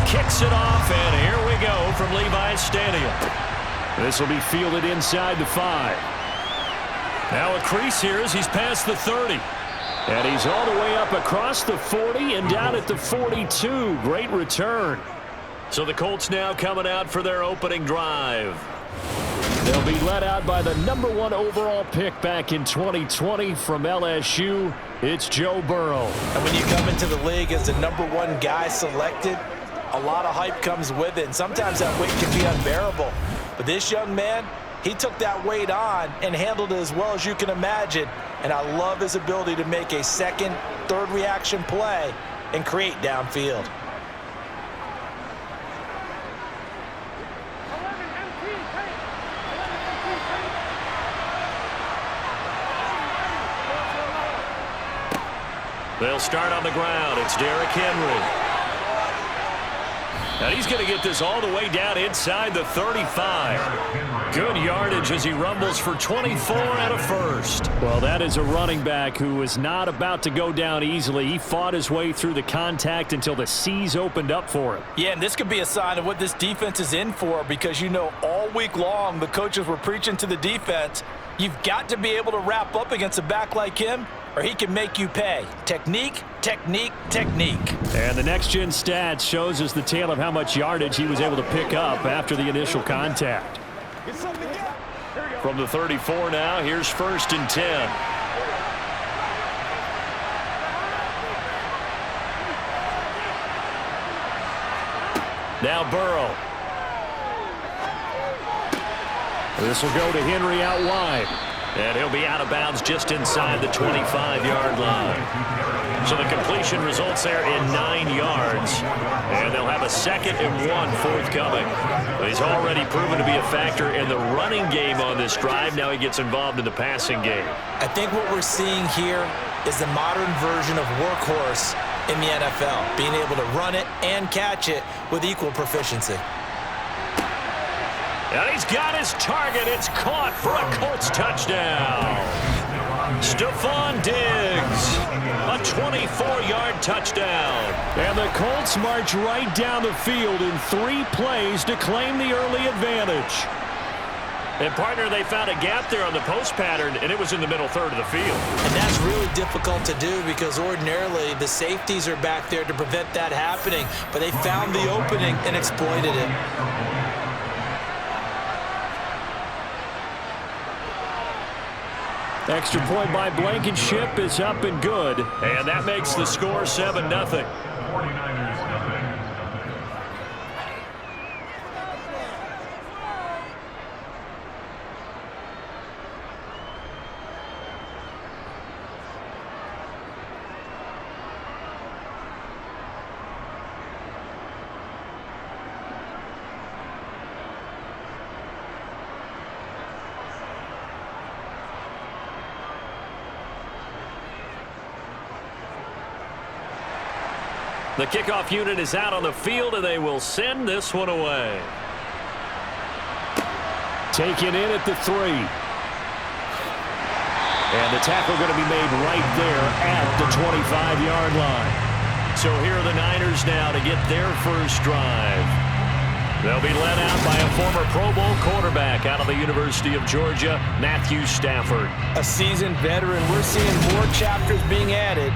kicks it off, and here we go from Levi's Stadium. This will be fielded inside the 5. Now a crease here as he's past the 30. And he's all the way up across the 40 and down at the 42. Great return. So the Colts now coming out for their opening drive. They'll be led out by the #1 overall pick back in 2020 from LSU. It's Joe Burrow. And when you come into the league as the #1 guy selected, a lot of hype comes with it. And sometimes that weight can be unbearable. But this young man, he took that weight on and handled it as well as you can imagine. And I love his ability to make a second, third reaction play and create downfield. They'll start on the ground. It's Derrick Henry. And he's going to get this all the way down inside the 35. Good yardage as he rumbles for 24 and a first. Well, that is a running back who is not about to go down easily. He fought his way through the contact until the seas opened up for him. Yeah, and this could be a sign of what this defense is in for, because you know all week long the coaches were preaching to the defense, you've got to be able to wrap up against a back like him, or he can make you pay. Technique, technique, technique. And the next-gen stats shows us the tale of how much yardage he was able to pick up after the initial contact. From the 34 now, here's 1st and 10. Now Burrow. This will go to Henry out wide. And he'll be out of bounds just inside the 25-yard line. So the completion results there in 9 yards. And they'll have a 2nd and 1 forthcoming. But he's already proven to be a factor in the running game on this drive. Now he gets involved in the passing game. I think what we're seeing here is the modern version of workhorse in the NFL, being able to run it and catch it with equal proficiency. And he's got his target. It's caught for a Colts touchdown. Stephon Diggs, a 24-yard touchdown. And the Colts march right down the field in 3 plays to claim the early advantage. And, partner, they found a gap there on the post pattern, and it was in the middle third of the field. And that's really difficult to do because ordinarily the safeties are back there to prevent that happening. But they found the opening and exploited it. Extra point by Blankenship is up and good. And that makes the score 7-0. The kickoff unit is out on the field, and they will send this one away. Taken in at the 3. And the tackle going to be made right there at the 25-yard line. So here are the Niners now to get their first drive. They'll be led out by a former Pro Bowl quarterback out of the University of Georgia, Matthew Stafford. A seasoned veteran. We're seeing more chapters being added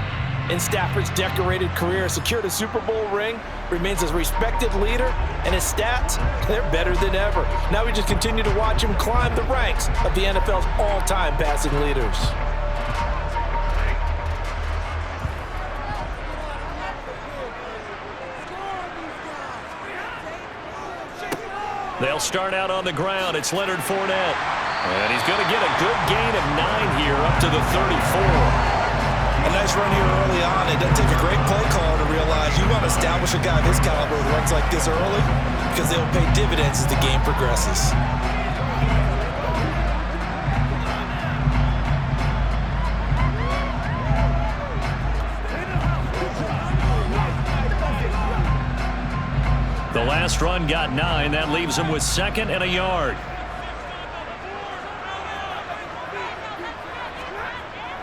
in Stafford's decorated career. Secured a Super Bowl ring, remains a respected leader, and his stats, they're better than ever. Now we just continue to watch him climb the ranks of the NFL's all-time passing leaders. They'll start out on the ground. It's Leonard Fournette. And he's going to get a good gain of 9 here up to the 34. A nice run here early on. It doesn't take a great play caller to realize you want to establish a guy of his caliber with runs like this early because they'll pay dividends as the game progresses. The last run got 9. That leaves him with 2nd and a yard.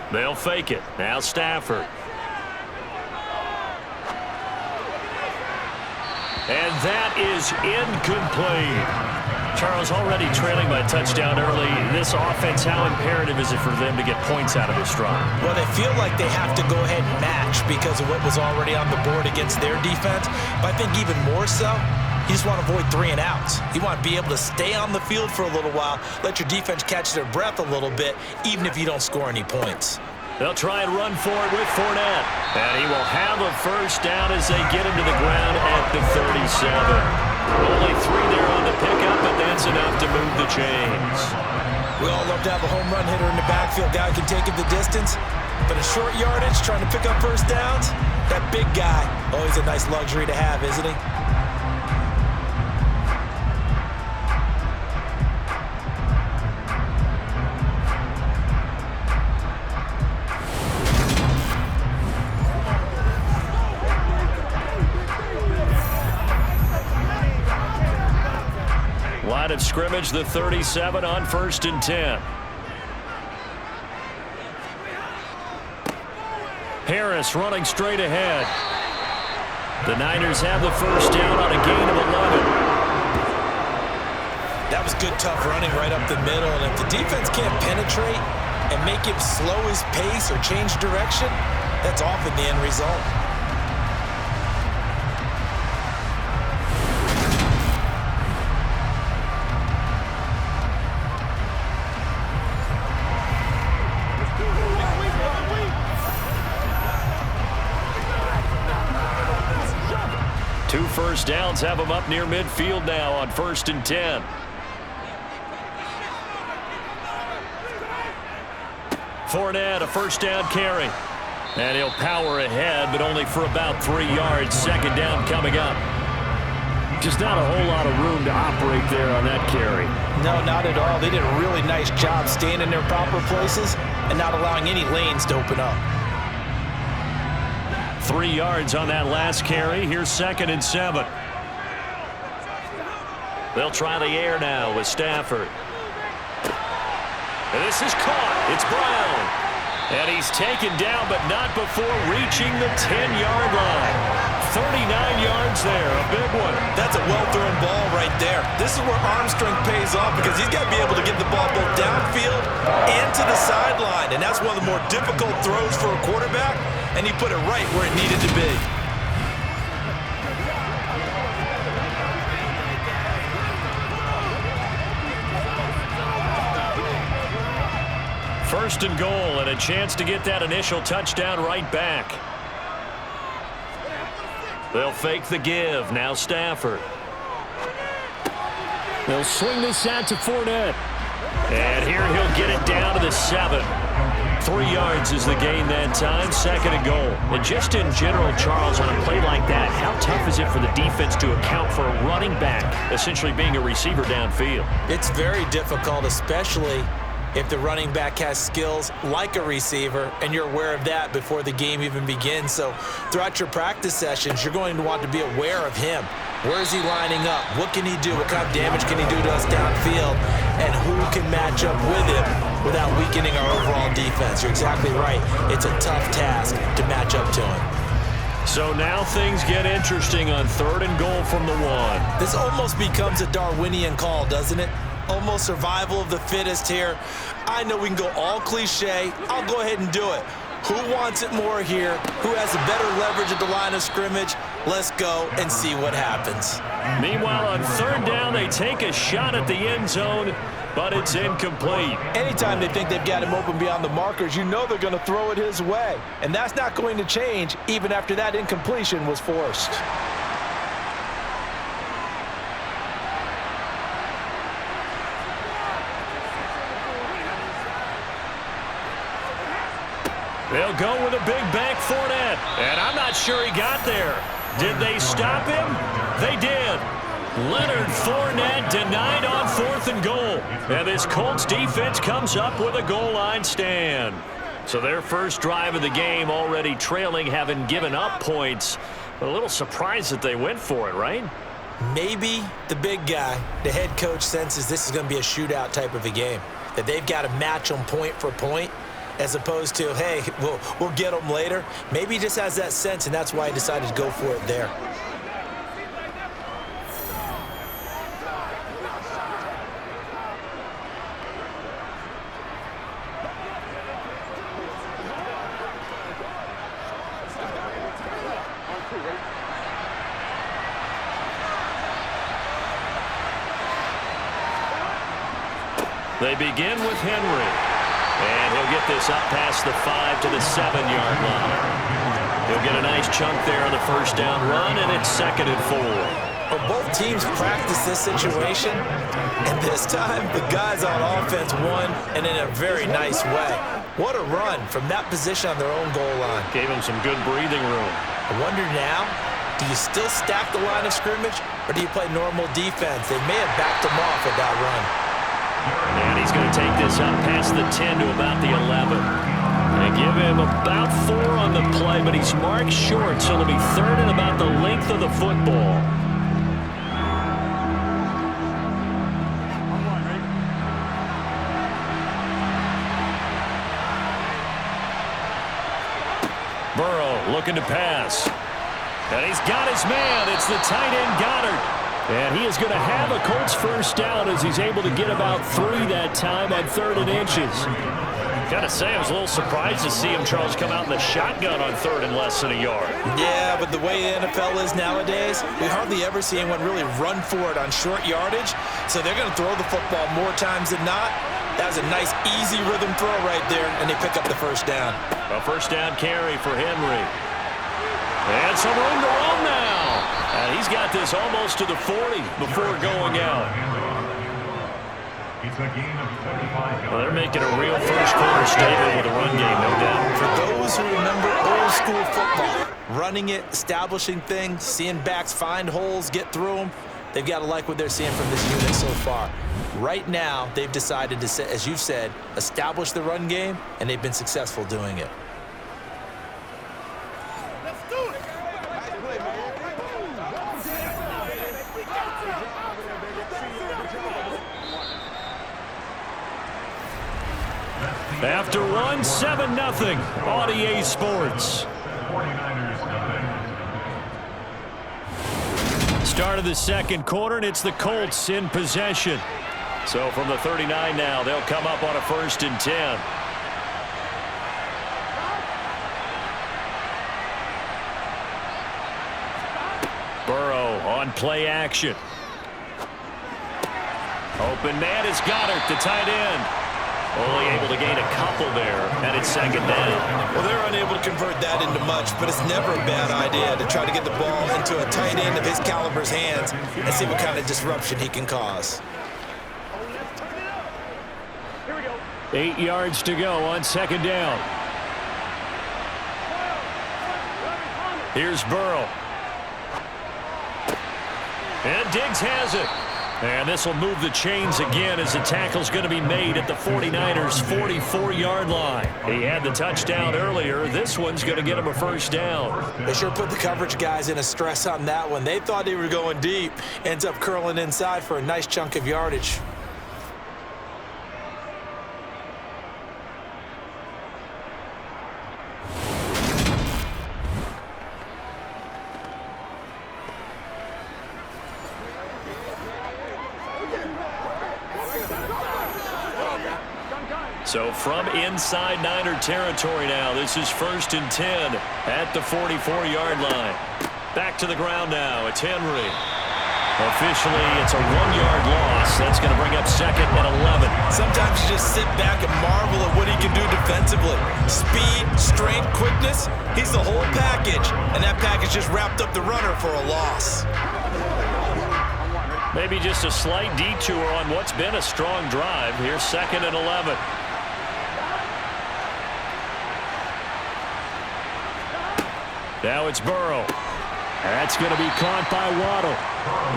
They'll fake it. Now Stafford. And that is incomplete. Charles, already trailing by a touchdown early. This offense, how imperative is it for them to get points out of this drive? Well, they feel like they have to go ahead and match because of what was already on the board against their defense. But I think even more so, you just want to avoid 3 and outs. You want to be able to stay on the field for a little while, let your defense catch their breath a little bit, even if you don't score any points. They'll try and run for it with Fournette. And he will have a first down as they get him to the ground at the 37. Only 3 there on the pickup, but that's enough to move the chains. We all love to have a home run hitter in the backfield. Guy who can take it the distance. But a short yardage, trying to pick up first downs, that big guy, always a nice luxury to have, isn't he? Line of scrimmage, the 37 on 1st and 10. Harris running straight ahead. The Niners have the first down on a gain of 11. That was good, tough running right up the middle. And if the defense can't penetrate and make him slow his pace or change direction, that's often the end result. Two first downs have them up near midfield now on 1st and 10. Fournette, a first down carry. And he'll power ahead, but only for about 3 yards. Second down coming up. Just not a whole lot of room to operate there on that carry. No, not at all. They did a really nice job staying in their proper places and not allowing any lanes to open up. 3 yards on that last carry. Here's 2nd and 7. They'll try the air now with Stafford. And this is caught. It's Brown. And he's taken down, but not before reaching the 10-yard line. 39 yards there, a big one. That's a well-thrown ball right there. This is where arm strength pays off because he's got to be able to get the ball both downfield and to the sideline. And that's one of the more difficult throws for a quarterback. And he put it right where it needed to be. First and goal, and a chance to get that initial touchdown right back. They'll fake the give. Now Stafford. They'll swing this out to Fournette. And here he'll get it down to the 7. 3 yards is the gain that time, 2nd and goal. And just in general, Charles, on a play like that, how tough is it for the defense to account for a running back essentially being a receiver downfield? It's very difficult, especially if the running back has skills like a receiver, and you're aware of that before the game even begins. So throughout your practice sessions, you're going to want to be aware of him. Where is he lining up? What can he do? What kind of damage can he do to us downfield? And who can match up with him without weakening our overall defense? You're exactly right. It's a tough task to match up to him. So now things get interesting on 3rd and goal from the 1. This almost becomes a Darwinian call, doesn't it? Almost survival of the fittest here. I know we can go all cliche. I'll go ahead and do it. Who wants it more here? Who has a better leverage at the line of scrimmage? Let's go and see what happens. Meanwhile, on 3rd down, they take a shot at the end zone, but it's incomplete. Anytime they think they've got him open beyond the markers, you know they're going to throw it his way. And that's not going to change even after that incompletion was forced. They'll go with a big back Fournette. And I'm not sure he got there. Did they stop him? They did. Leonard Fournette denied on 4th and goal. And this Colts defense comes up with a goal line stand. So their first drive of the game already trailing, having given up points. But a little surprised that they went for it, right? Maybe the big guy, the head coach, senses this is going to be a shootout type of a game. That they've got to match them point for point, as opposed to, hey, we'll get them later. Maybe he just has that sense, and that's why he decided to go for it there. They begin with Henry. And he'll get this up past the 5 to the 7-yard line. He'll get a nice chunk there on the first down run, and it's 2nd and 4. Well, both teams practice this situation, and this time the guys on offense won, and in a very nice way. What a run from that position on their own goal line. Gave them some good breathing room. I wonder now, do you still stack the line of scrimmage, or do you play normal defense? They may have backed them off with that run. And he's going to take this up past the 10 to about the 11. They give him about 4 on the play, but he's marked short, so it'll be 3rd and about the length of the football. Burrow looking to pass. And he's got his man. It's the tight end Goddard. And he is going to have a Colts first down as he's able to get about 3 that time on 3rd and inches. Got to say, I was a little surprised to see him, Charles, come out in the shotgun on 3rd and less than a yard. Yeah, but the way the NFL is nowadays, we hardly ever see anyone really run for it on short yardage. So they're going to throw the football more times than not. That was a nice, easy rhythm throw right there, and they pick up the first down. A first down carry for Henry. And some room to run now. And he's got this almost to the 40 before going out. Well, they're making a real first-quarter statement with a run game, no doubt. For those who remember old-school football, running it, establishing things, seeing backs find holes, get through them, they've got to like what they're seeing from this unit so far. Right now, they've decided to, as you've said, establish the run game, and they've been successful doing it. After one, 7-0 on EA Sports. Start of the second quarter, and it's the Colts in possession. So from the 39 now, they'll come up on a 1st and 10. Burrow on play action. Open man is Goddard, the tight end. Only able to gain a couple there, and it's 2nd down. Well, they're unable to convert that into much, but it's never a bad idea to try to get the ball into a tight end of his caliber's hands and see what kind of disruption he can cause. 8 yards to go on 2nd down. Here's Burrow. And Diggs has it. And this will move the chains again as the tackle's going to be made at the 49ers' 44-yard line. He had the touchdown earlier. This one's going to get him a first down. They sure put the coverage guys in a stress on that one. They thought they were going deep. Ends up curling inside for a nice chunk of yardage. So from inside Niner territory now, this is 1st and 10 at the 44-yard line. Back to the ground now. It's Henry. Officially, it's a 1-yard loss. That's going to bring up 2nd and 11. Sometimes you just sit back and marvel at what he can do defensively. Speed, strength, quickness, he's the whole package. And that package just wrapped up the runner for a loss. Maybe just a slight detour on what's been a strong drive. Here's 2nd and 11. Now it's Burrow. That's going to be caught by Waddle.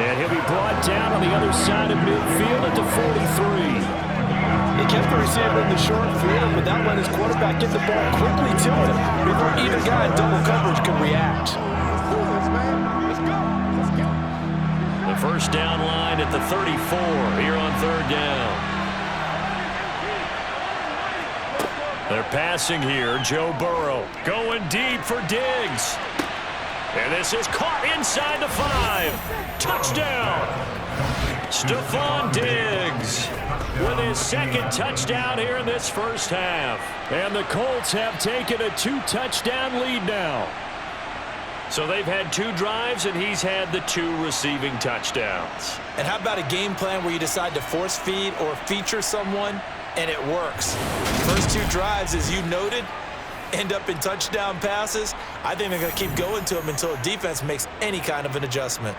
And he'll be brought down on the other side of midfield at the 43. He kept the receiver in the short field, but that let his quarterback get the ball quickly to him before either guy in double coverage could react. The first down line at the 34 here on 3rd down. They're passing here. Joe Burrow going deep for Diggs. And this is caught inside the 5. Touchdown. Stephon Diggs with his 2nd touchdown here in this first half. And the Colts have taken a 2-touchdown lead now. So they've had 2 drives, and he's had the 2 receiving touchdowns. And how about a game plan where you decide to force feed or feature someone, and it works? First 2 drives, as you noted, end up in touchdown passes. I think they're going to keep going to him until a defense makes any kind of an adjustment.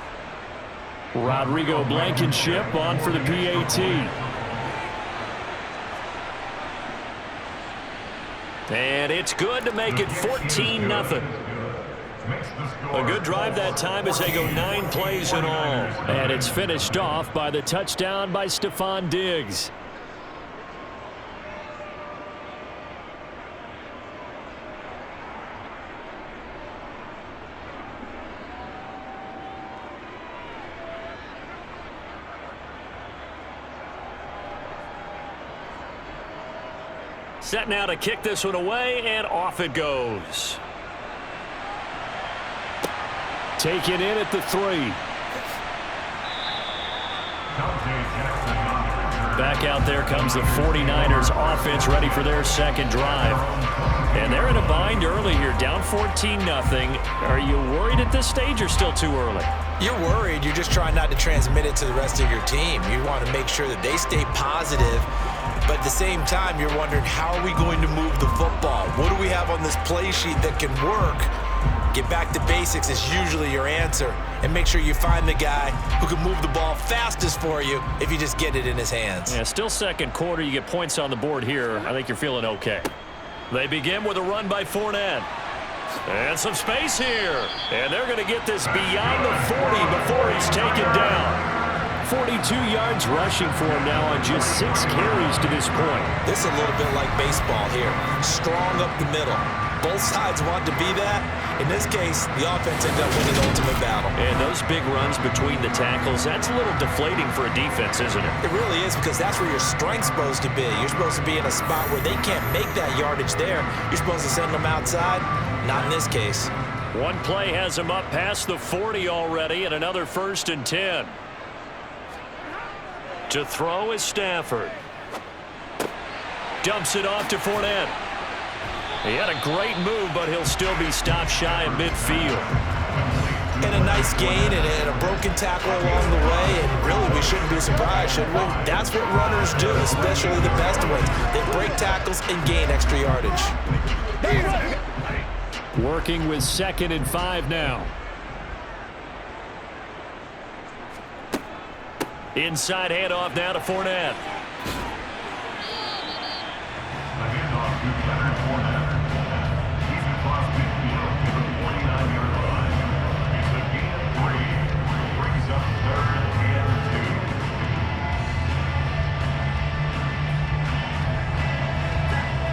Rodrigo Blankenship on for the PAT. And it's good to make it 14-0. A good drive that time as they go 9 plays in all. And it's finished off by the touchdown by Stephon Diggs. Set now to kick this one away, and off it goes. Taken in at the 3. Back out there comes the 49ers offense, ready for their second drive. And they're in a bind early here, down 14-0. Are you worried at this stage or still too early? You're worried. You're just trying not to transmit it to the rest of your team. You want to make sure that they stay positive. But at the same time, you're wondering, how are we going to move the football? What do we have on this play sheet that can work? Get back to basics is usually your answer. And make sure you find the guy who can move the ball fastest for you if you just get it in his hands. Yeah, still second quarter. You get points on the board here. I think you're feeling okay. They begin with a run by Fournette. And some space here. And they're going to get this beyond the 40 before he's taken down. 42 yards rushing for him now on just 6 carries to this point. This is a little bit like baseball here. Strong up the middle. Both sides want to be that. In this case, the offense ended up winning the ultimate battle. And those big runs between the tackles, that's a little deflating for a defense, isn't it? It really is, because that's where your strength's supposed to be. You're supposed to be in a spot where they can't make that yardage there. You're supposed to send them outside. Not in this case. One play has him up past the 40 already, and another 1st and 10. To throw is Stafford. Dumps it off to Fournette. He had a great move, but he'll still be stopped shy of midfield. And a nice gain and a broken tackle along the way, and really we shouldn't be surprised, should we? That's what runners do, especially the best ones. They break tackles and gain extra yardage. Working with 2nd and 5 now. Inside handoff now to Fournette.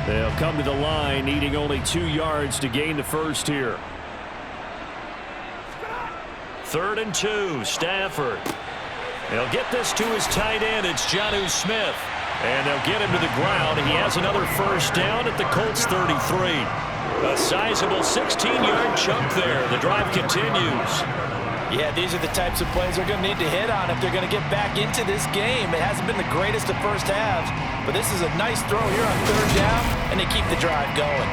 They'll come to the line, needing only 2 yards to gain the first here. 3rd and 2, Stafford. They'll get this to his tight end. It's Jonnu Smith. And they'll get him to the ground. He has another first down at the Colts 33. A sizable 16-yard chunk there. The drive continues. Yeah, these are the types of plays they're going to need to hit on if they're going to get back into this game. It hasn't been the greatest of first halves, but this is a nice throw here on 3rd down, and they keep the drive going.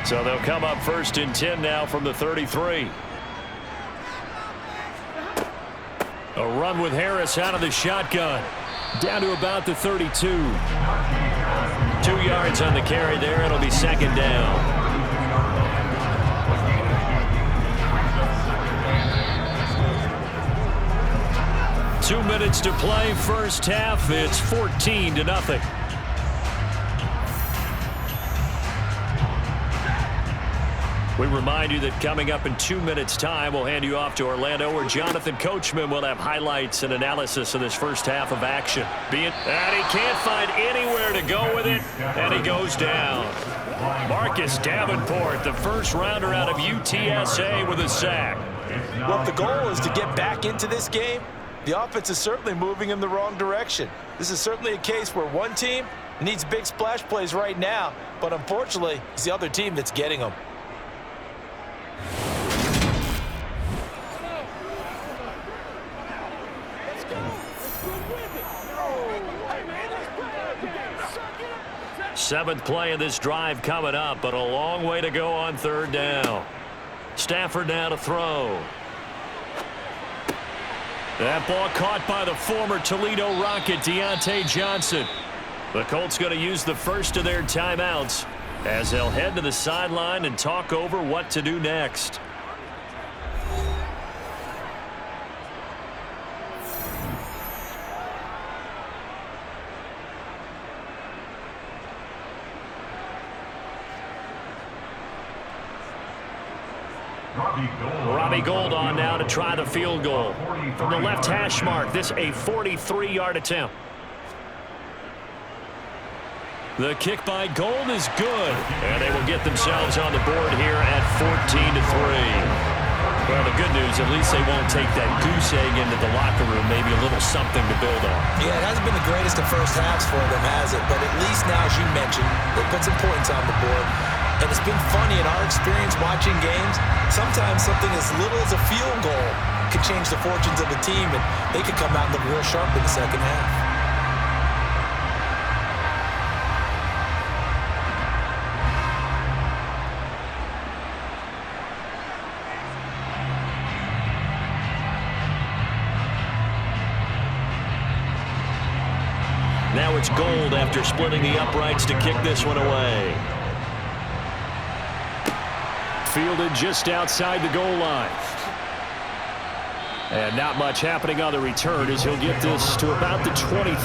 So they'll come up 1st and 10 now from the 33. A run with Harris out of the shotgun. Down to about the 32. 2 yards on the carry there. It'll be 2nd down. Two minutes to play, first half. It's 14-0. We remind you that coming up in 2 minutes' time, we'll hand you off to Orlando, where Jonathan Coachman will have highlights and analysis of this first half of action. And he can't find anywhere to go with it, and he goes down. Marcus Davenport, the first rounder out of UTSA, with a sack. Well, if the goal is to get back into this game, the offense is certainly moving in the wrong direction. This is certainly a case where one team needs big splash plays right now, but unfortunately, it's the other team that's getting them. 7th play of this drive coming up, but a long way to go on 3rd down. Stafford now to throw. That ball caught by the former Toledo Rocket, Deontay Johnson. The Colts going to use the first of their timeouts as they'll head to the sideline and talk over what to do next. Robbie Gould on now to try the field goal. From the left hash mark, this a 43-yard attempt. The kick by Gould is good, and they will get themselves on the board here at 14-3. Well, the good news, at least they won't take that goose egg into the locker room, maybe a little something to build on. Yeah, it hasn't been the greatest of first halves for them, has it? But at least now, as you mentioned, they put some points on the board. And it's been funny in our experience watching games. Sometimes something as little as a field goal could change the fortunes of a team, and they could come out and look real sharp in the second half. Now it's Gould after splitting the uprights to kick this one away. Fielded just outside the goal line. And not much happening on the return as he'll get this to about the 23.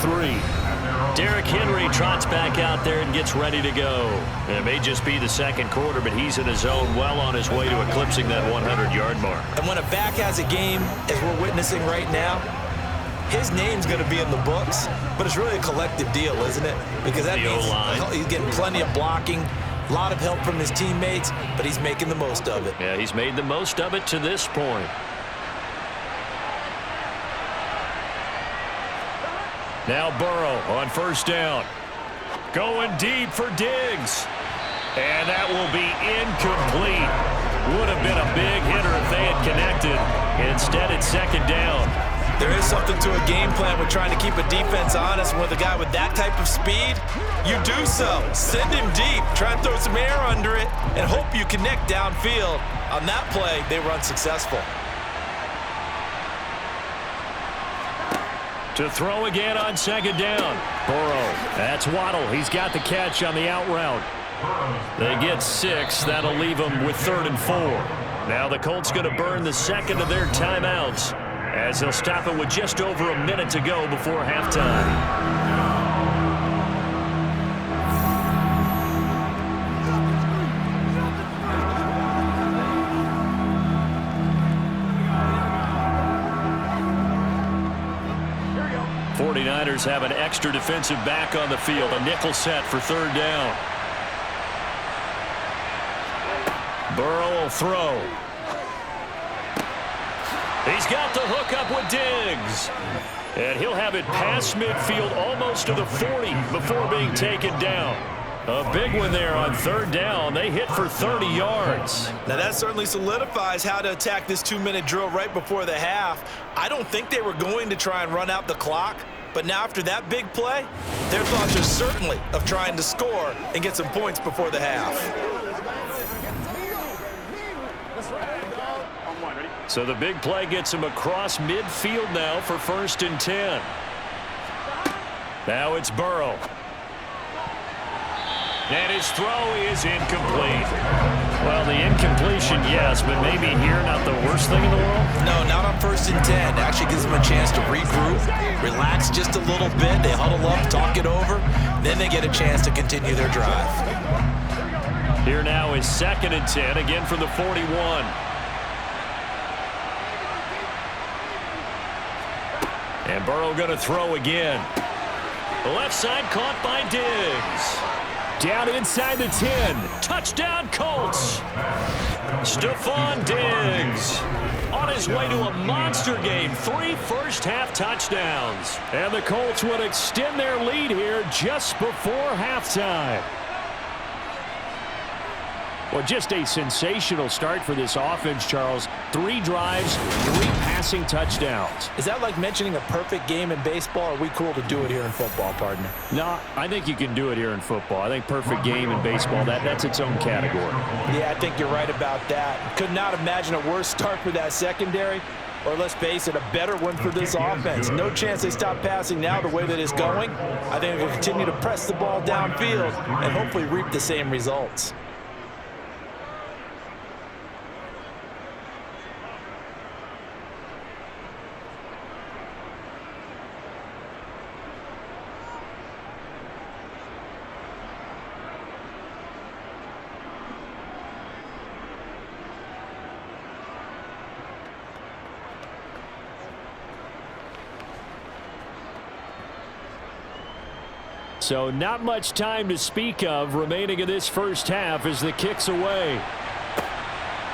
Derrick Henry trots back out there and gets ready to go. It may just be the second quarter, but he's in his zone, well on his way to eclipsing that 100-yard mark. And when a back has a game, as we're witnessing right now, his name's going to be in the books, but it's really a collective deal, isn't it? Because that means he's getting plenty of blocking, a lot of help from his teammates, but he's making the most of it. Yeah, he's made the most of it to this point. Now Burrow on 1st down. Going deep for Diggs. And that will be incomplete. Would have been a big hitter if they had connected. Instead, it's 2nd down. There is something to a game plan with trying to keep a defense honest. With a guy with that type of speed, you do so. Send him deep. Try and throw some air under it and hope you connect downfield. On that play, they were unsuccessful. To throw again on 2nd down. Burrow. That's Waddle. He's got the catch on the out route. They get 6. That'll leave them with 3rd and 4. Now the Colts going to burn the second of their timeouts, as they'll stop it with just over a minute to go before halftime. 49ers have an extra defensive back on the field, a nickel set for 3rd down. Burrow will throw. He's got the hook up with Diggs. And he'll have it past midfield almost to the 40 before being taken down. A big one there on 3rd down. They hit for 30 yards. Now that certainly solidifies how to attack this 2-minute drill right before the half. I don't think they were going to try and run out the clock, but now after that big play, their thoughts are certainly of trying to score and get some points before the half. So the big play gets him across midfield now for 1st and 10. Now it's Burrow. And his throw is incomplete. Well, the incompletion, yes, but maybe here not the worst thing in the world? No, not on 1st and 10. Actually gives them a chance to regroup, relax just a little bit. They huddle up, talk it over, then they get a chance to continue their drive. Here now is 2nd and 10, again from the 41. And Burrow going to throw again. The left side caught by Diggs. Down inside the 10. Touchdown, Colts. Stephon Diggs on his way to a monster game. 3 first-half touchdowns. And the Colts would extend their lead here just before halftime. Well, just a sensational start for this offense, Charles. 3 drives, 3 passes. passing touchdowns. Is that like mentioning a perfect game in baseball? Or are we cool to do it here in football, partner? No, I think you can do it here in football. I think perfect game in baseball, that's its own category. Yeah, I think you're right about that. Could not imagine a worse start for that secondary. Or let's face it, a better one for this offense. No chance they stop passing now the way that it's going. I think they'll continue to press the ball downfield and hopefully reap the same results. So not much time to speak of remaining in this first half as the kick's away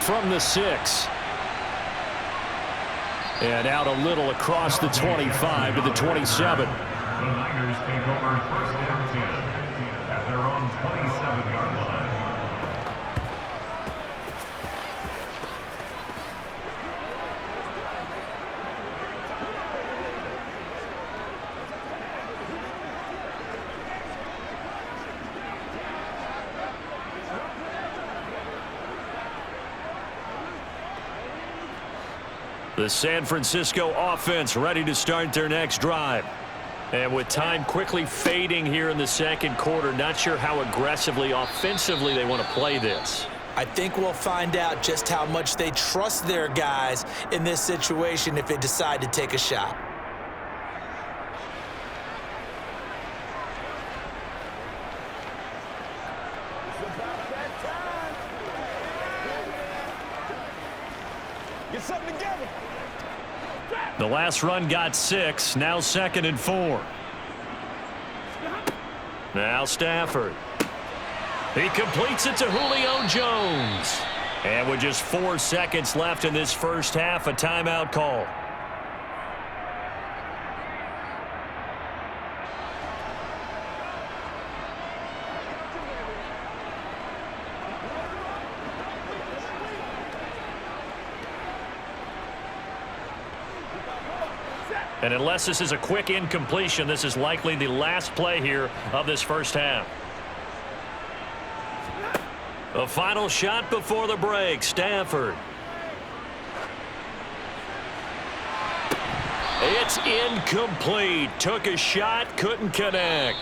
from the 6. And out a little across the 25 to the 27. The Niners take over first and 10 at their own 27-yard line. The San Francisco offense ready to start their next drive. And with time quickly fading here in the second quarter, not sure how aggressively, offensively they want to play this. I think we'll find out just how much they trust their guys in this situation if they decide to take a shot. Get something together. The last run got 6, now 2nd and 4. Now Stafford. He completes it to Julio Jones. And with just 4 seconds left in this first half, a timeout call. And unless this is a quick incompletion, this is likely the last play here of this first half. A final shot before the break. Stafford. It's incomplete. Took a shot, couldn't connect.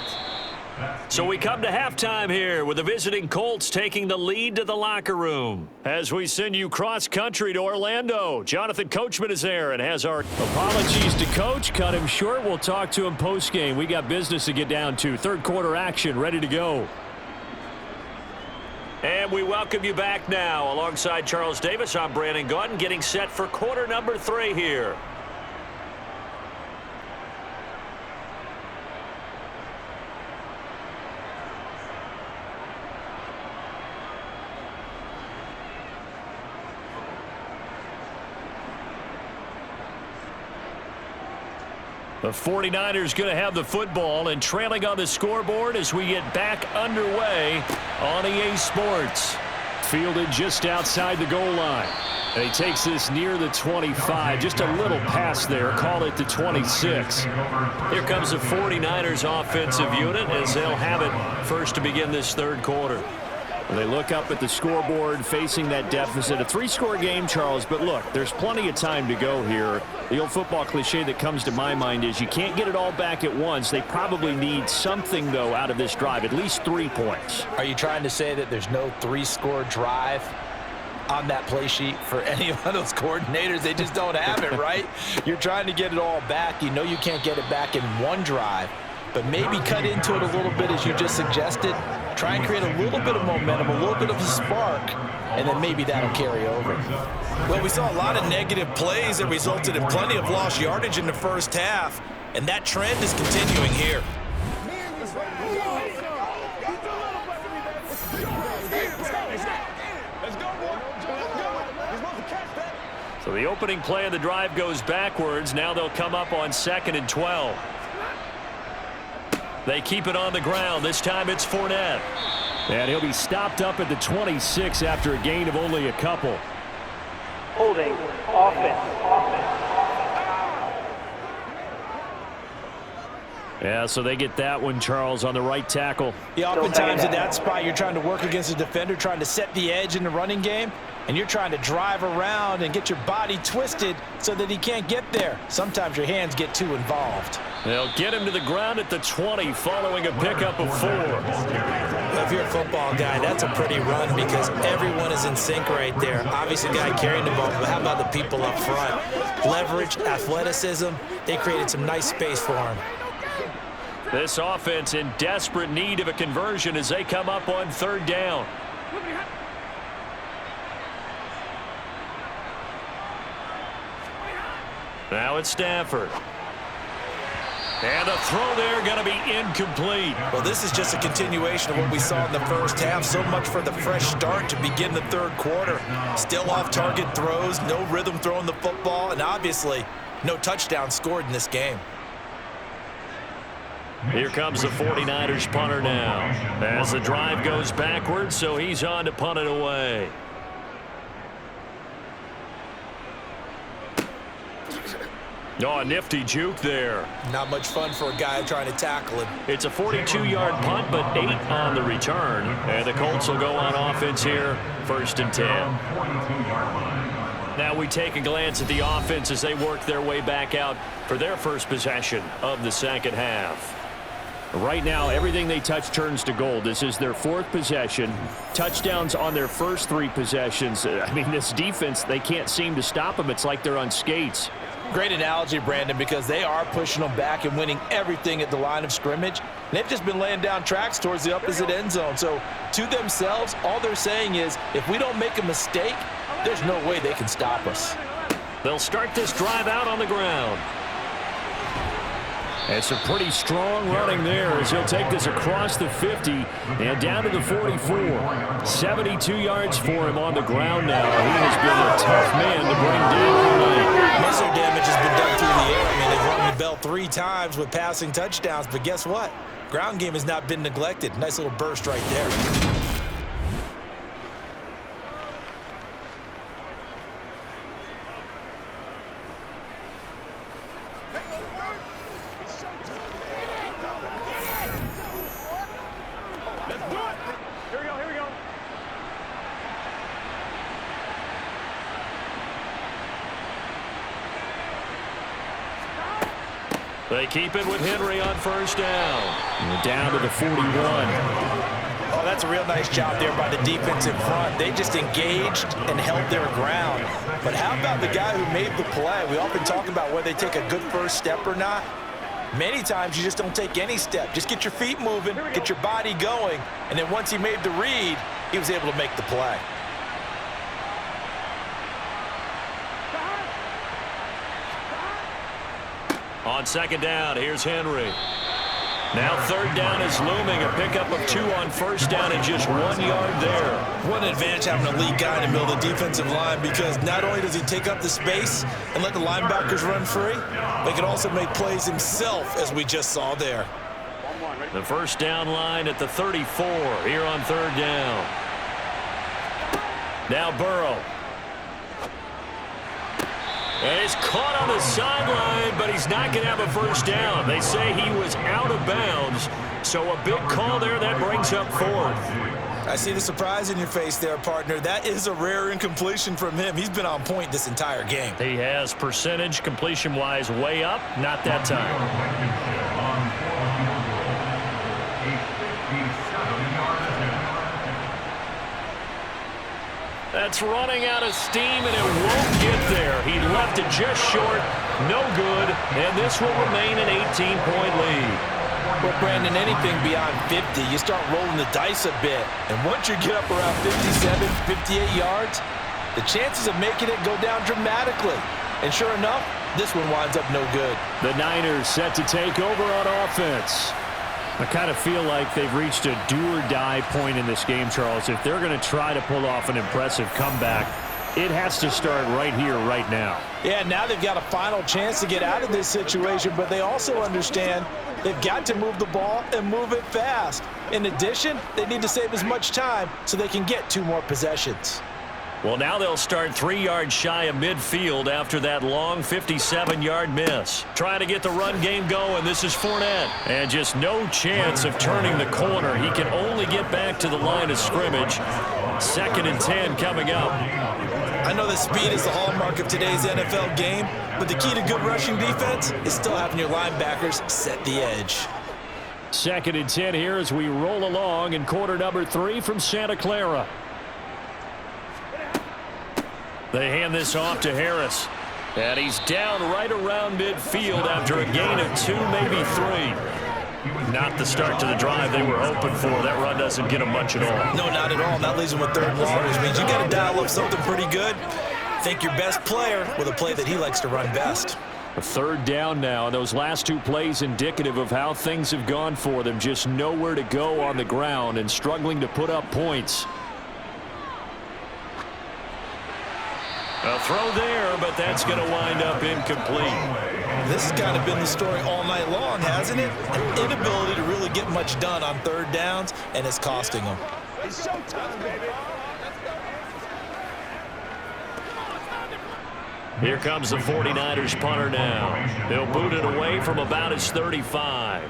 So we come to halftime here with the visiting Colts taking the lead to the locker room. As we send you cross-country to Orlando, Jonathan Coachman is there and has our apologies to Coach. Cut him short. We'll talk to him post-game. We got business to get down to. Third quarter action ready to go. And we welcome you back now. Alongside Charles Davis, I'm Brandon Gaudin, getting set for quarter number 3 here. The 49ers going to have the football and trailing on the scoreboard as we get back underway on EA Sports. Fielded just outside the goal line. And he takes this near the 25. Just a little pass there. Call it the 26. Here comes the 49ers offensive unit as they'll have it first to begin this third quarter. They look up at the scoreboard facing that deficit. A 3-score game, Charles, but look, there's plenty of time to go here. The old football cliche that comes to my mind is you can't get it all back at once. They probably need something, though, out of this drive, at least 3 points. Are you trying to say that there's no 3-score drive on that play sheet for any of those coordinators? They just don't have it, right? You're trying to get it all back. You know you can't get it back in one drive, but maybe cut into it a little bit as you just suggested. Try and create a little bit of momentum, a little bit of a spark, and then maybe that'll carry over. Well, we saw a lot of negative plays that resulted in plenty of lost yardage in the first half, and that trend is continuing here. So the opening play of the drive goes backwards. Now they'll come up on 2nd and 12. They keep it on the ground. This time it's Fournette. And he'll be stopped up at the 26 after a gain of only a couple. Holding offense. Yeah, so they get that one, Charles, on the right tackle. Yeah, oftentimes in that spot, you're trying to work against a defender, trying to set the edge in the running game, and you're trying to drive around and get your body twisted so that he can't get there. Sometimes your hands get too involved. They'll get him to the ground at the 20 following a pickup of 4. Well, if you're a football guy, that's a pretty run because everyone is in sync right there. Obviously, the guy carrying the ball, but how about the people up front? Leverage, athleticism, they created some nice space for him. This offense in desperate need of a conversion as they come up on 3rd down. Now it's Stafford. And the throw there going to be incomplete. Well, this is just a continuation of what we saw in the first half. So much for the fresh start to begin the 3rd quarter. Still off-target throws, no rhythm throwing the football, and obviously no touchdown scored in this game. Here comes the 49ers punter now. As the drive goes backwards, so he's on to punt it away. Oh, a nifty juke there. Not much fun for a guy trying to tackle him. It's a 42-yard punt, but 8 on the return. And the Colts will go on offense here, 1st and 10. Now we take a glance at the offense as they work their way back out for their first possession of the 2nd half. Right now, everything they touch turns to gold. This is their 4th possession. Touchdowns on their first 3 possessions. I mean, this defense, they can't seem to stop them. It's like they're on skates. Great analogy, Brandon, because they are pushing them back and winning everything at the line of scrimmage. And they've just been laying down tracks towards the opposite end zone. So to themselves, all they're saying is, if we don't make a mistake, there's no way they can stop us. They'll start this drive out on the ground. It's a pretty strong running there as he'll take this across the 50 and down to the 44. 72 yards for him on the ground now. He has been a tough man to bring down tonight. Most of their damage has been done through the air. I mean, they've rung the bell 3 times with passing touchdowns, but guess what? Ground game has not been neglected. Nice little burst right there. They keep it with Henry on 1st down. And down to the 41. Oh, that's a real nice job there by the defense in front. They just engaged and held their ground. But how about the guy who made the play? We often talk about whether they take a good first step or not. Many times you just don't take any step. Just get your feet moving, get your body going, and then once he made the read, he was able to make the play. On 2nd down, here's Henry. Now 3rd down is looming. A pickup of 2 on 1st down and just 1 yard there. What an advantage having a lead guy in the middle of the defensive line, because not only does he take up the space and let the linebackers run free, but he can also make plays himself, as we just saw there. The 1st down line at the 34 here on 3rd down. Now Burrow. And he's caught on the sideline, but he's not going to have a 1st down. They say he was out of bounds, so a big call there that brings up 4th. I see the surprise in your face there, partner. That is a rare incompletion from him. He's been on point this entire game. He has percentage completion-wise way up, not that time. That's running out of steam, and it won't get there. He left it just short, no good, and this will remain an 18-point lead. Well, Brandon, anything beyond 50, you start rolling the dice a bit. And once you get up around 57, 58 yards, the chances of making it go down dramatically. And sure enough, this one winds up no good. The Niners set to take over on offense. I kind of feel like they've reached a do-or-die point in this game, Charles. If they're going to try to pull off an impressive comeback, it has to start right here, right now. Yeah, now they've got a final chance to get out of this situation, but they also understand they've got to move the ball and move it fast. In addition, they need to save as much time so they can get 2 more possessions. Well, now they'll start 3 yards shy of midfield after that long 57-yard miss. Trying to get the run game going. This is Fournette. And just no chance of turning the corner. He can only get back to the line of scrimmage. 2nd and 10 coming up. I know that speed is the hallmark of today's NFL game, but the key to good rushing defense is still having your linebackers set the edge. 2nd and 10 here as we roll along in quarter number 3 from Santa Clara. They hand this off to Harris. And he's down right around midfield after a gain of 2, maybe 3. Not the start to the drive they were hoping for. That run doesn't get them much at all. No, not at all. And that leaves them with 3rd and long, which means you got to dial up something pretty good. Think your best player with a play that he likes to run best. A 3rd down now, and those last 2 plays indicative of how things have gone for them. Just nowhere to go on the ground and struggling to put up points. A throw there, but that's going to wind up incomplete. This has kind of been the story all night long, hasn't it? An inability to really get much done on 3rd downs, and it's costing them. It's showtime, baby. Here comes the 49ers punter now. He'll boot it away from about his 35.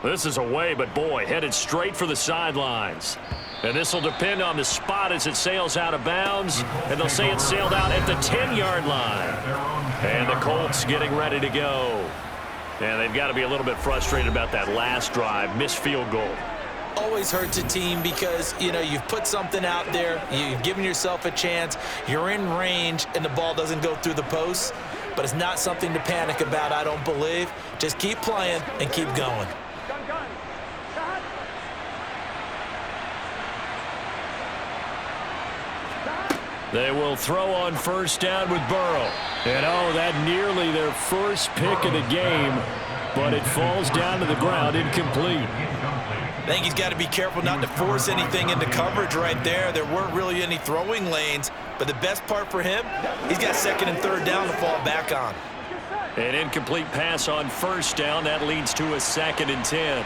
This is away, but boy, headed straight for the sidelines. And this will depend on the spot as it sails out of bounds. And they'll say it sailed out at the 10-yard line. And the Colts getting ready to go. And they've got to be a little bit frustrated about that last drive. Missed field goal. Always hurts a team because, you know, you've put something out there. You've given yourself a chance. You're in range, and the ball doesn't go through the posts. But it's not something to panic about, I don't believe. Just keep playing and keep going. They will throw on 1st down with Burrow. And, oh, that nearly their first pick of the game, but it falls down to the ground, incomplete. I think he's got to be careful not to force anything into coverage right there. There weren't really any throwing lanes, but the best part for him, he's got 2nd and 3rd down to fall back on. An incomplete pass on 1st down. That leads to a 2nd and 10.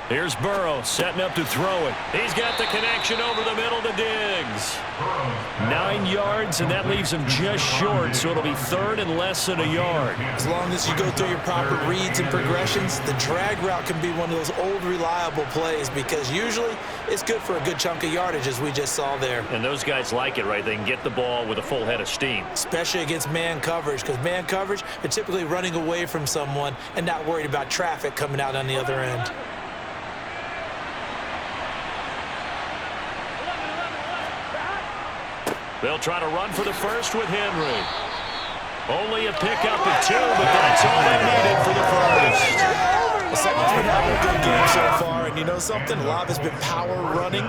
Here's Burrow setting up to throw it. He's got the connection over the middle to Diggs. 9 yards, and that leaves him just short, so it'll be 3rd and less than a yard. As long as you go through your proper reads and progressions, the drag route can be one of those old reliable plays because usually it's good for a good chunk of yardage, as we just saw there. And those guys like it, right? They can get the ball with a full head of steam. Especially against man coverage, because man coverage, they're typically running away from someone and not worried about traffic coming out on the other end. They'll try to run for the first with Henry. Only a pickup of 2, but that's all they needed for the first. Well, someone's been having a good game so far, and you know something? A lot of it's been power running.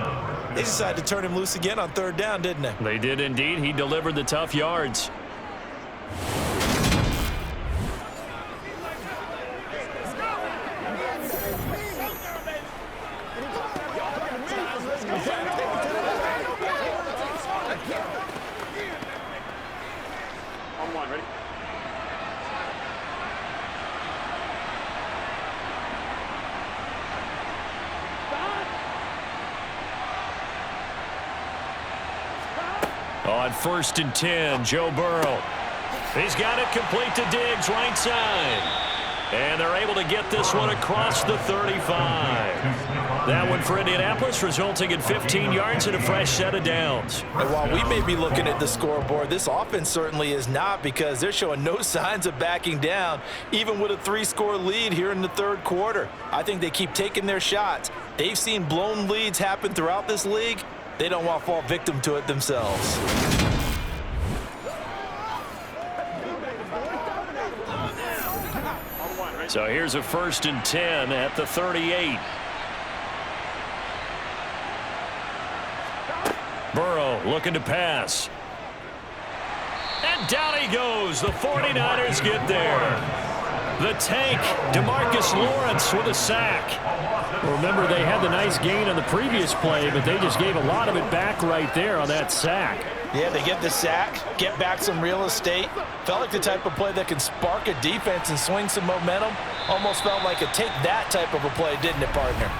They decided to turn him loose again on 3rd down, didn't they? They did indeed. He delivered the tough yards. On 1st and 10, Joe Burrow. He's got it complete to Diggs, right side. And they're able to get this one across the 35. That one for Indianapolis, resulting in 15 yards and a fresh set of downs. And while we may be looking at the scoreboard, this offense certainly is not, because they're showing no signs of backing down, even with a 3-score lead here in the 3rd quarter. I think they keep taking their shots. They've seen blown leads happen throughout this league. They don't want to fall victim to it themselves. So here's a 1st and 10 at the 38. Burrow looking to pass. And down he goes. The 49ers get there. The tank, DeMarcus Lawrence with a sack. Remember, they had the nice gain on the previous play, but they just gave a lot of it back right there on that sack. Yeah, they get the sack, get back some real estate. Felt like the type of play that can spark a defense and swing some momentum. Almost felt like a take that type of a play, didn't it, partner?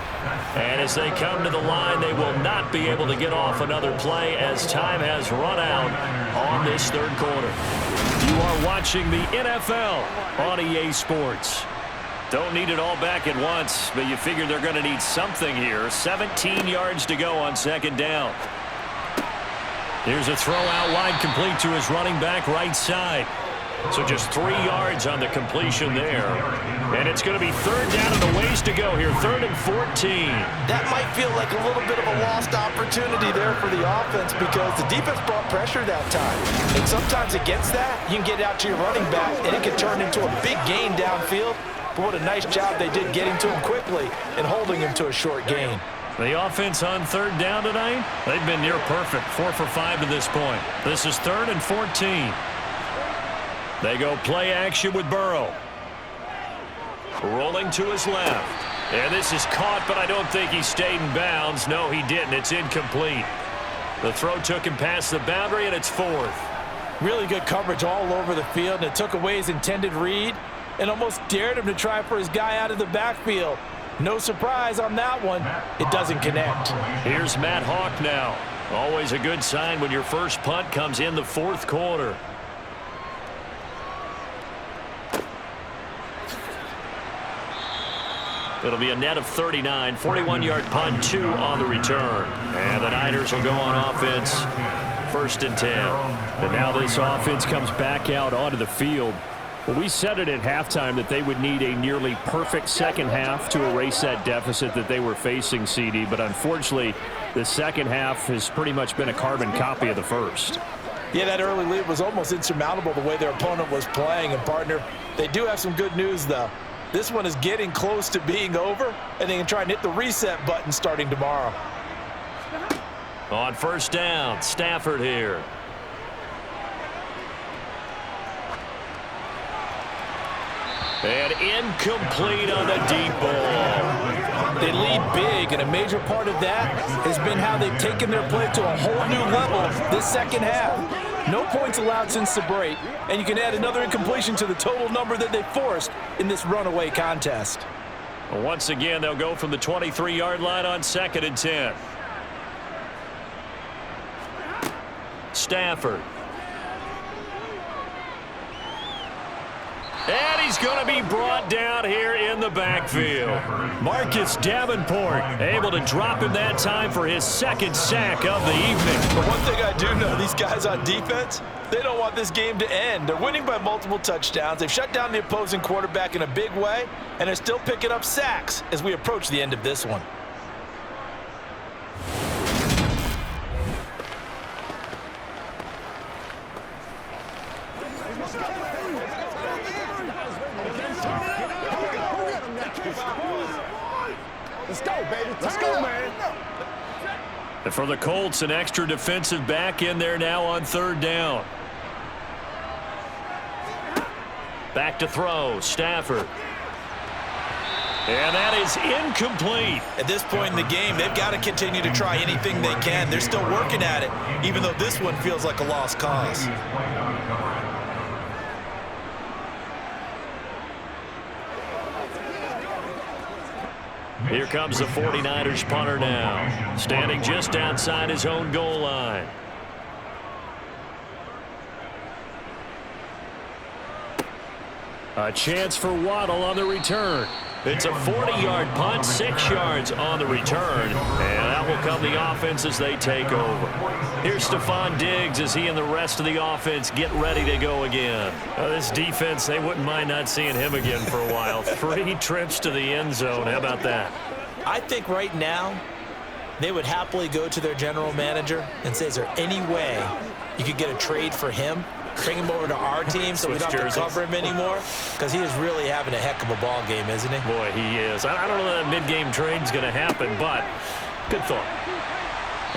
And as they come to the line, they will not be able to get off another play as time has run out on this third quarter. You are watching the NFL on EA Sports. Don't need it all back at once, but you figure they're going to need something here. 17 yards to go on second down. Here's a throw out wide, complete to his running back right side. So just 3 yards on the completion there. And it's going to be third down and a ways to go here. 3rd and 14. That might feel like a little bit of a lost opportunity there for the offense because the defense brought pressure that time. And sometimes against that, you can get out to your running back and it can turn into a big gain downfield. But what a nice job they did getting to him quickly and holding him to a short gain. The offense on third down tonight, they've been near perfect. 4 for 5 to this point. This is 3rd and 14. They go play action with Burrow. Rolling to his left. And this is caught, but I don't think he stayed in bounds. No, he didn't. It's incomplete. The throw took him past the boundary, and it's 4th. Really good coverage all over the field, and it took away his intended read and almost dared him to try for his guy out of the backfield. No surprise on that one. It doesn't connect. Here's Matt Hawk now. Always a good sign when your first punt comes in the 4th quarter. It'll be a net of 39, 41-yard punt, 2 on the return. And the Niners will go on offense, 1st and 10. And now this offense comes back out onto the field. Well, we said it at halftime that they would need a nearly perfect second half to erase that deficit that they were facing, CD. But unfortunately, the second half has pretty much been a carbon copy of the first. Yeah, that early lead was almost insurmountable the way their opponent was playing. And, partner, they do have some good news, though. This one is getting close to being over, and they can try and hit the reset button starting tomorrow. On first down, Stafford here. And incomplete on the deep ball. They lead big, and a major part of that has been how they've taken their play to a whole new level this second half. No points allowed since the break, and you can add another incompletion to the total number that they forced in this runaway contest. Well, once again, they'll go from the 23-yard line on 2nd and 10. Stafford. And he's going to be brought down here in the backfield. Marcus Davenport able to drop him that time for his 2nd sack of the evening. But one thing I do know, these guys on defense, they don't want this game to end. They're winning by multiple touchdowns. They've shut down the opposing quarterback in a big way, and they're still picking up sacks as we approach the end of this one. Let's go, baby. Let's go, man. And for the Colts, an extra defensive back in there now on 3rd down. Back to throw, Stafford. And that is incomplete. At this point in the game, they've got to continue to try anything they can. They're still working at it, even though this one feels like a lost cause. Here comes the 49ers punter now, standing just outside his own goal line. A chance for Waddle on the return. It's a 40-yard punt, 6 yards on the return, and out will come the offense as they take over. Here's Stephon Diggs as he and the rest of the offense get ready to go again. This defense, they wouldn't mind not seeing him again for a while. 3 trips to the end zone. How about that? I think right now they would happily go to their general manager and say, is there any way you could get a trade for him? Bring him over to our team so we don't have to cover him anymore, because he is really having a heck of a ball game, isn't he? Boy, he is. I don't know that mid-game trade is going to happen, but good thought.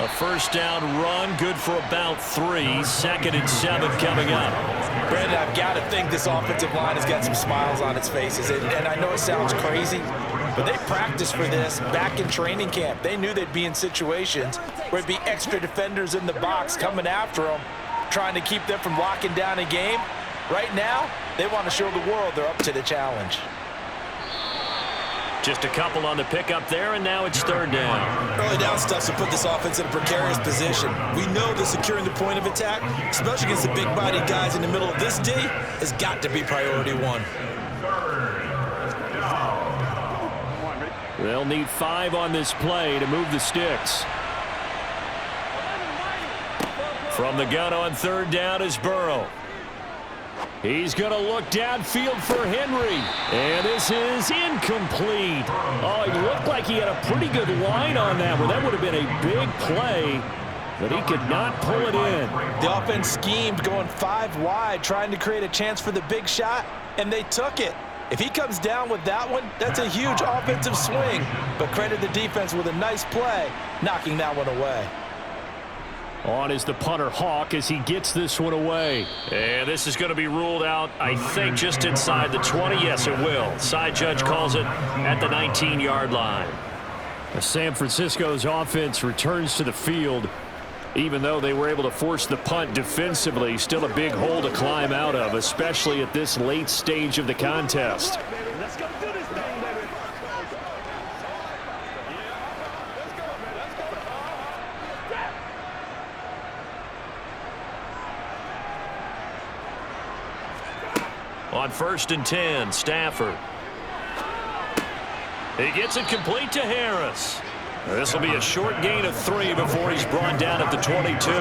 A first down run, good for about 3. 2nd and 7 coming up. Brandon, I've got to think this offensive line has got some smiles on its faces, and I know it sounds crazy, but they practiced for this back in training camp. They knew they'd be in situations where it'd be extra defenders in the box coming after them, trying to keep them from locking down a game. Right now, they want to show the world they're up to the challenge. Just a couple on the pickup there, and now it's third down. Early down stuff to put this offense in a precarious position. We know that securing the point of attack, especially against the big-bodied guys in the middle of this D, has got to be priority one. They'll need 5 on this play to move the sticks. From the gun on third down is Burrow. He's going to look downfield for Henry. And this is incomplete. Oh, it looked like he had a pretty good line on that one. That would have been a big play, but he could not pull it in. The offense schemed going 5 wide, trying to create a chance for the big shot, and they took it. If he comes down with that one, that's a huge offensive swing. But credit the defense with a nice play, knocking that one away. On is the punter Hawk as he gets this one away. And this is going to be ruled out, I think, just inside the 20. Yes, it will. Side judge calls it at the 19-yard line. San Francisco's offense returns to the field. Even though they were able to force the punt defensively, still a big hole to climb out of, especially at this late stage of the contest. Let's go do this thing, baby. On 1st and 10, Stafford. He gets it complete to Harris. This will be a short gain of 3 before he's brought down at the 22.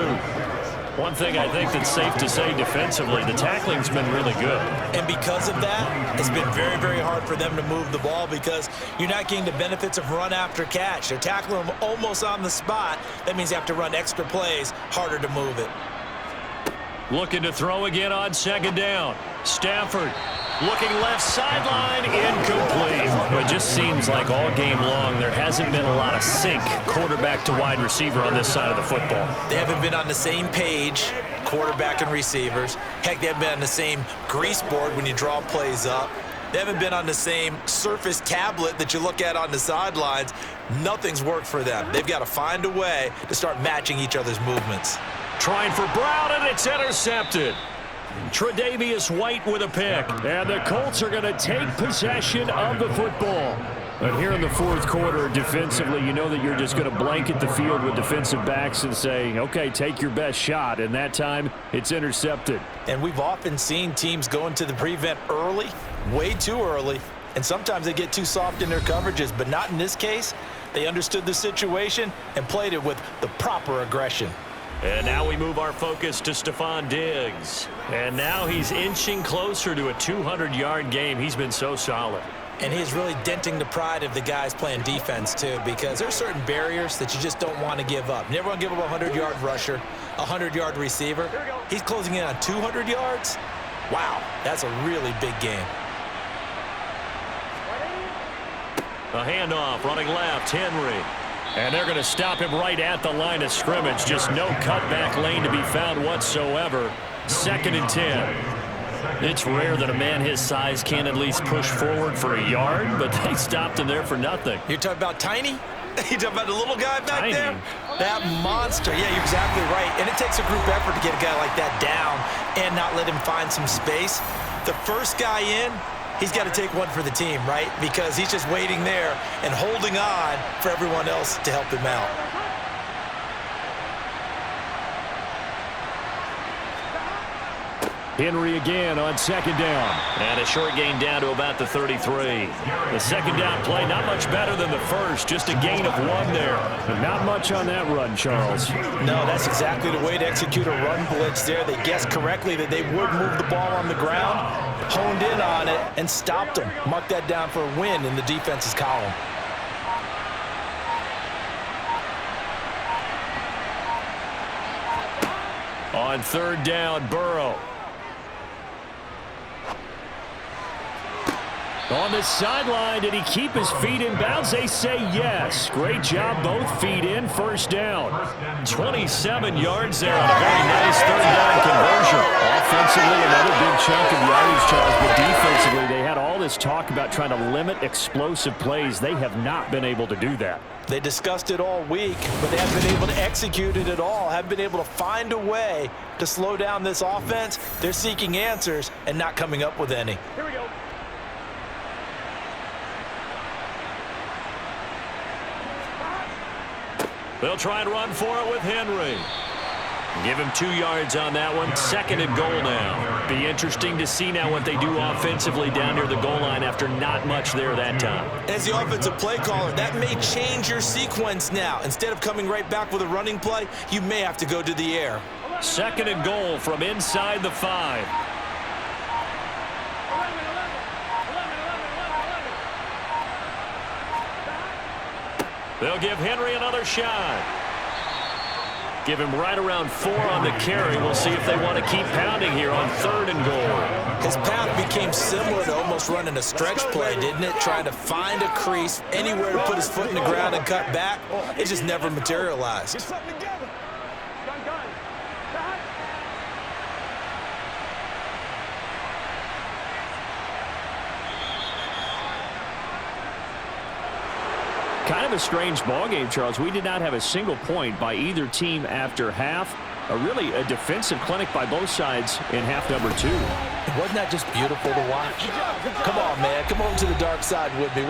One thing I think that's safe to say defensively, the tackling's been really good. And because of that, it's been very, very hard for them to move the ball because you're not getting the benefits of run after catch. They're tackling them almost on the spot. That means you have to run extra plays, harder to move it. Looking to throw again on 2nd down. Stafford looking left sideline, incomplete. It just seems like all game long there hasn't been a lot of sync quarterback to wide receiver on this side of the football. They haven't been on the same page, quarterback and receivers. Heck, they haven't been on the same grease board when you draw plays up. They haven't been on the same surface tablet that you look at on the sidelines. Nothing's worked for them. They've got to find a way to start matching each other's movements. Trying for Brown, and it's intercepted. Tre'Davious White with a pick. And the Colts are going to take possession of the football. But here in the 4th quarter, defensively, you know that you're just going to blanket the field with defensive backs and say, okay, take your best shot. And that time, it's intercepted. And we've often seen teams go into the prevent early, way too early, and sometimes they get too soft in their coverages, but not in this case. They understood the situation and played it with the proper aggression. And now we move our focus to Stephon Diggs. And now he's inching closer to a 200-yard game. He's been so solid. And he's really denting the pride of the guys playing defense, too, because there's certain barriers that you just don't want to give up. You never want to give up a 100-yard rusher, a 100-yard receiver. He's closing in on 200 yards. Wow, that's a really big game. A handoff, running left, Henry. And they're going to stop him right at the line of scrimmage. Just no cutback lane to be found whatsoever. 2nd and 10. It's rare that a man his size can't at least push forward for a yard, but they stopped him there for nothing. You're talking about Tiny? You talking about the little guy back Tiny. there? That monster. Yeah, you're exactly right. And it takes a group effort to get a guy like that down and not let him find some space. The first guy in, he's got to take one for the team, right? Because he's just waiting there and holding on for everyone else to help him out. Henry again on 2nd down. And a short gain down to about the 33. The 2nd down play, not much better than the first. Just a gain of 1 there. But not much on that run, Charles. No, that's exactly the way to execute a run blitz there. They guessed correctly that they would move the ball on the ground, honed in on it, and stopped them. Mark that down for a win in the defense's column. On 3rd down, Burrow. On the sideline, did he keep his feet in bounds? They say yes. Great job, both feet in, 1st down. 27 yards there on a very nice 3rd down conversion. Offensively, another big chunk of yardage, Charles, but defensively, they had all the this talk about trying to limit explosive plays. They have not been able to do that. They discussed it all week, but they haven't been able to execute it at all. Haven't been able to find a way to slow down this offense. They're seeking answers and not coming up with any. Here we go. They'll try and run for it with Henry. Give him 2 yards on that one. 2nd and goal now. Be interesting to see now what they do offensively down near the goal line after not much there that time. As the offensive play caller, that may change your sequence now. Instead of coming right back with a running play, you may have to go to the air. 2nd and goal from inside the 5. They'll give Henry another shot. Give him right around 4 on the carry. We'll see if they want to keep pounding here on 3rd and goal. His path became similar to almost running a stretch play, didn't it? Trying to find a crease, anywhere to put his foot in the ground and cut back. It just never materialized. Get something together. Done. Kind of a strange ball game, Charles. We did not have a single point by either team after half. Really a defensive clinic by both sides in half number 2. Wasn't that just beautiful to watch? Come on, man. Come over to the dark side with me.